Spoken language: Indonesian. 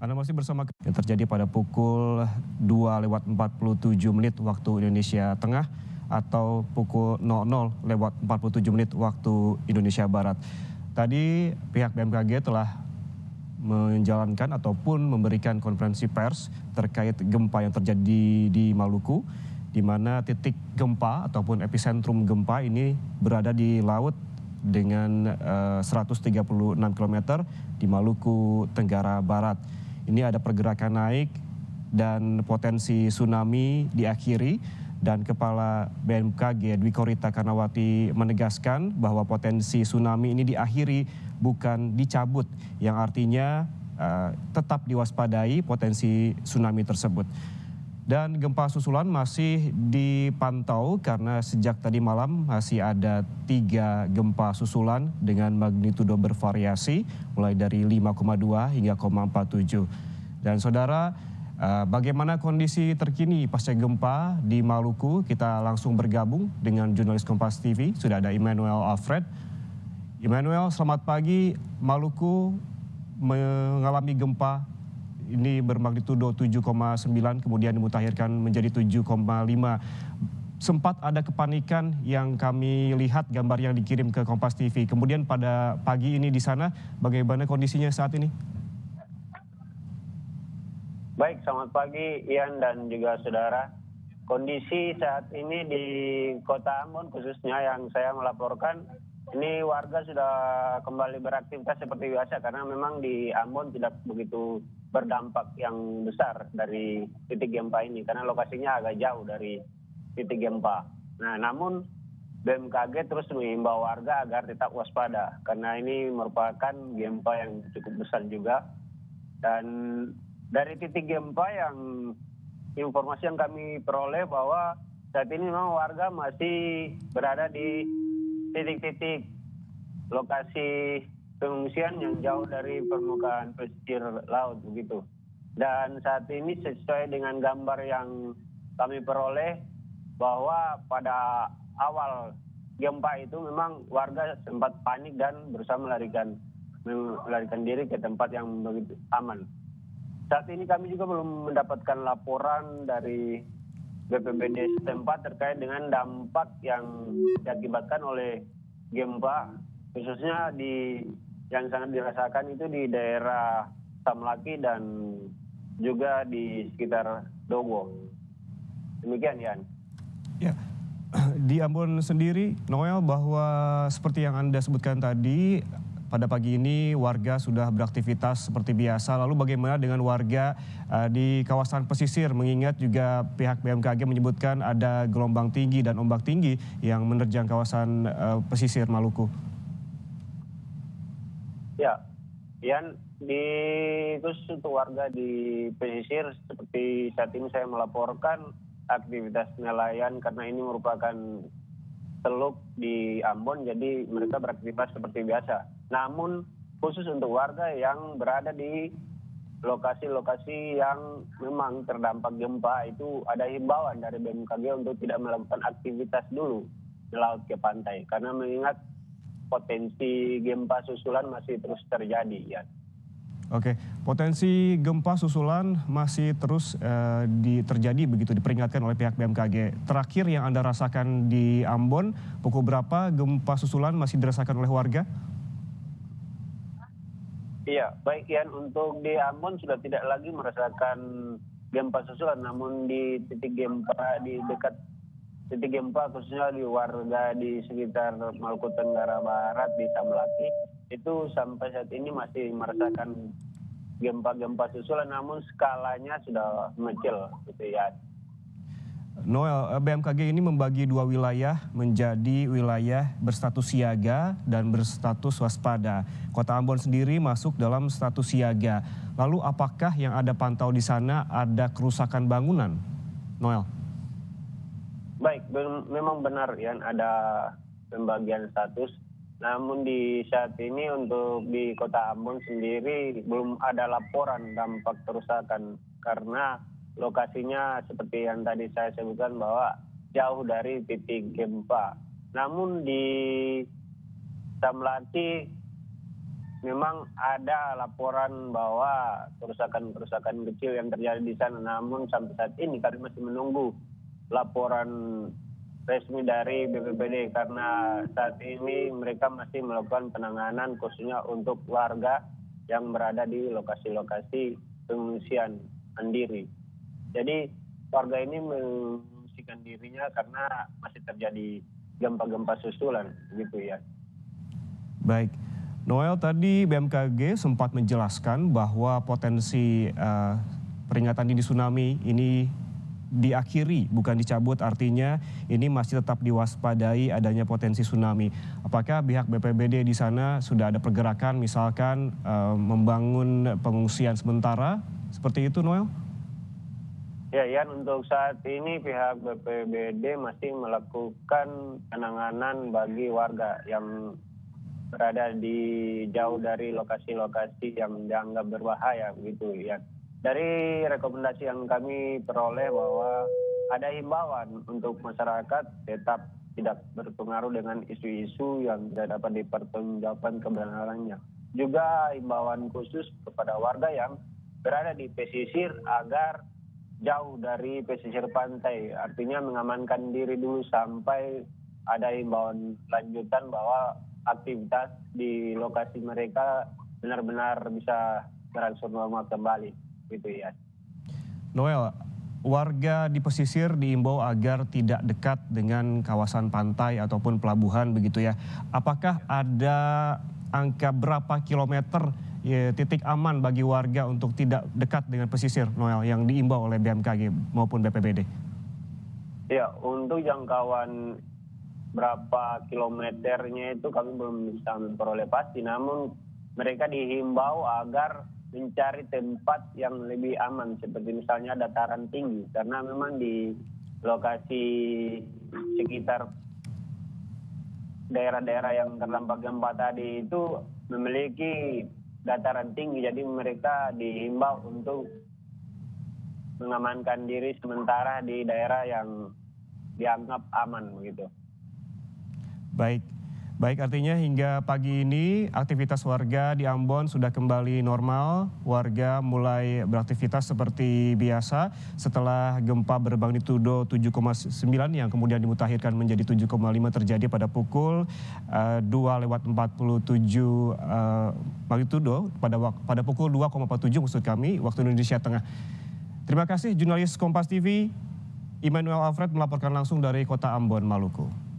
Anda masih bersama yang terjadi pada pukul 2:47 waktu Indonesia Tengah atau pukul 00:47 waktu Indonesia Barat. Tadi pihak BMKG telah menjalankan ataupun memberikan konferensi pers terkait gempa yang terjadi di Maluku, di mana titik gempa ataupun epicentrum gempa ini berada di laut dengan 136 km di Maluku Tenggara Barat. Ini ada pergerakan naik dan potensi tsunami diakhiri, dan Kepala BMKG Dwi Korita Karnawati menegaskan bahwa potensi tsunami ini diakhiri bukan dicabut, yang artinya tetap diwaspadai potensi tsunami tersebut. Dan gempa susulan masih dipantau karena sejak tadi malam masih ada 3 gempa susulan dengan magnitudo bervariasi mulai dari 5,2 hingga 0,47. Dan saudara, bagaimana kondisi terkini pasca gempa di Maluku? Kita langsung bergabung dengan jurnalis Kompas TV, sudah ada Immanuel Alfred. Immanuel, selamat pagi. Maluku mengalami gempa ini bermagnitudo 7,9 kemudian dimutakhirkan menjadi 7,5. Sempat ada kepanikan yang kami lihat gambar yang dikirim ke Kompas TV. Kemudian pada pagi ini di sana bagaimana kondisinya saat ini? Baik, selamat pagi Ian dan juga saudara. Kondisi saat ini di Kota Ambon khususnya yang saya melaporkan, ini warga sudah kembali beraktivitas seperti biasa karena memang di Ambon tidak begitu berdampak yang besar dari titik gempa ini karena lokasinya agak jauh dari titik gempa. Nah, namun BMKG terus mengimbau warga agar tetap waspada karena ini merupakan gempa yang cukup besar juga. Dan dari titik gempa yang informasi yang kami peroleh bahwa saat ini memang warga masih berada di titik-titik lokasi pengungsian yang jauh dari permukaan pesisir laut begitu. Dan saat ini sesuai dengan gambar yang kami peroleh bahwa pada awal gempa itu memang warga sempat panik dan berusaha melarikan diri ke tempat yang begitu aman. Saat ini kami juga belum mendapatkan laporan dari BPBD setempat terkait dengan dampak yang diakibatkan oleh gempa, khususnya yang sangat dirasakan itu di daerah Samlaki dan juga di sekitar Dogo. Demikian, Yan. Ya, di Ambon sendiri, Noel, bahwa seperti yang Anda sebutkan tadi, pada pagi ini warga sudah beraktivitas seperti biasa. Lalu bagaimana dengan warga di kawasan pesisir? Mengingat juga pihak BMKG menyebutkan ada gelombang tinggi dan ombak tinggi yang menerjang kawasan pesisir Maluku. Ya, Ian, khusus untuk warga di pesisir seperti saat ini saya melaporkan aktivitas nelayan karena ini merupakan teluk di Ambon, jadi mereka beraktivitas seperti biasa. Namun khusus untuk warga yang berada di lokasi-lokasi yang memang terdampak gempa itu ada himbauan dari BMKG untuk tidak melakukan aktivitas dulu di laut ke pantai karena mengingat potensi gempa susulan masih terus terjadi, ya. Oke, potensi gempa susulan masih terus terjadi begitu diperingatkan oleh pihak BMKG. Terakhir yang Anda rasakan di Ambon, pukul berapa gempa susulan masih dirasakan oleh warga? Iya, baik Ian, untuk di Ambon sudah tidak lagi merasakan gempa susulan, namun di titik gempa di dekat titik gempa khususnya di warga di sekitar Maluku Tenggara Barat di Samlaki itu sampai saat ini masih merasakan gempa-gempa susulan, namun skalanya sudah mengecil gitu ya. Noel, BMKG ini membagi 2 wilayah menjadi wilayah berstatus siaga dan berstatus waspada. Kota Ambon sendiri masuk dalam status siaga. Lalu apakah yang Anda pantau di sana ada kerusakan bangunan, Noel? Baik, memang benar ya ada pembagian status. Namun di saat ini untuk di Kota Ambon sendiri belum ada laporan dampak kerusakan karena lokasinya seperti yang tadi saya sebutkan bahwa jauh dari titik gempa. Namun di Samlaki memang ada laporan bahwa kerusakan-kerusakan kecil yang terjadi di sana, namun sampai saat ini kami masih menunggu laporan resmi dari BPBD karena saat ini mereka masih melakukan penanganan khususnya untuk warga yang berada di lokasi-lokasi pengungsian mandiri. Jadi warga ini mengungsikan dirinya karena masih terjadi gempa-gempa susulan gitu ya. Baik, Noel, tadi BMKG sempat menjelaskan bahwa potensi peringatan dini tsunami ini diakhiri, bukan dicabut, artinya ini masih tetap diwaspadai adanya potensi tsunami. Apakah pihak BPBD di sana sudah ada pergerakan misalkan membangun pengungsian sementara seperti itu, Noel? Ya, Ian, untuk saat ini pihak BPBD masih melakukan penanganan bagi warga yang berada di jauh dari lokasi-lokasi yang dianggap berbahaya gitu ya. Dari rekomendasi yang kami peroleh bahwa ada himbauan untuk masyarakat tetap tidak berpengaruh dengan isu-isu yang tidak dapat dipertanggungjawabkan kebenarannya. Juga himbauan khusus kepada warga yang berada di pesisir agar jauh dari pesisir pantai, artinya mengamankan diri dulu sampai ada himbauan lanjutan bahwa aktivitas di lokasi mereka benar-benar bisa berangsur normal kembali, gitu ya. Noel, warga di pesisir diimbau agar tidak dekat dengan kawasan pantai ataupun pelabuhan begitu ya. Apakah ada angka berapa kilometer titik aman bagi warga untuk tidak dekat dengan pesisir, Noel, yang diimbau oleh BMKG maupun BPBD? Ya, untuk jangkauan berapa kilometernya itu kami belum bisa memperoleh pasti, namun mereka dihimbau agar mencari tempat yang lebih aman seperti misalnya dataran tinggi, karena memang di lokasi sekitar daerah-daerah yang terdampak gempa tadi itu memiliki dataran tinggi, jadi mereka dihimbau untuk mengamankan diri sementara di daerah yang dianggap aman begitu. Baik, artinya hingga pagi ini aktivitas warga di Ambon sudah kembali normal. Warga mulai beraktivitas seperti biasa setelah gempa bermagnitudo 7,9 yang kemudian dimutakhirkan menjadi 7,5 terjadi pada pukul 2:47 magnitudo pada pukul 2,47 maksud kami waktu Indonesia Tengah. Terima kasih jurnalis Kompas TV Immanuel Alfred melaporkan langsung dari Kota Ambon, Maluku.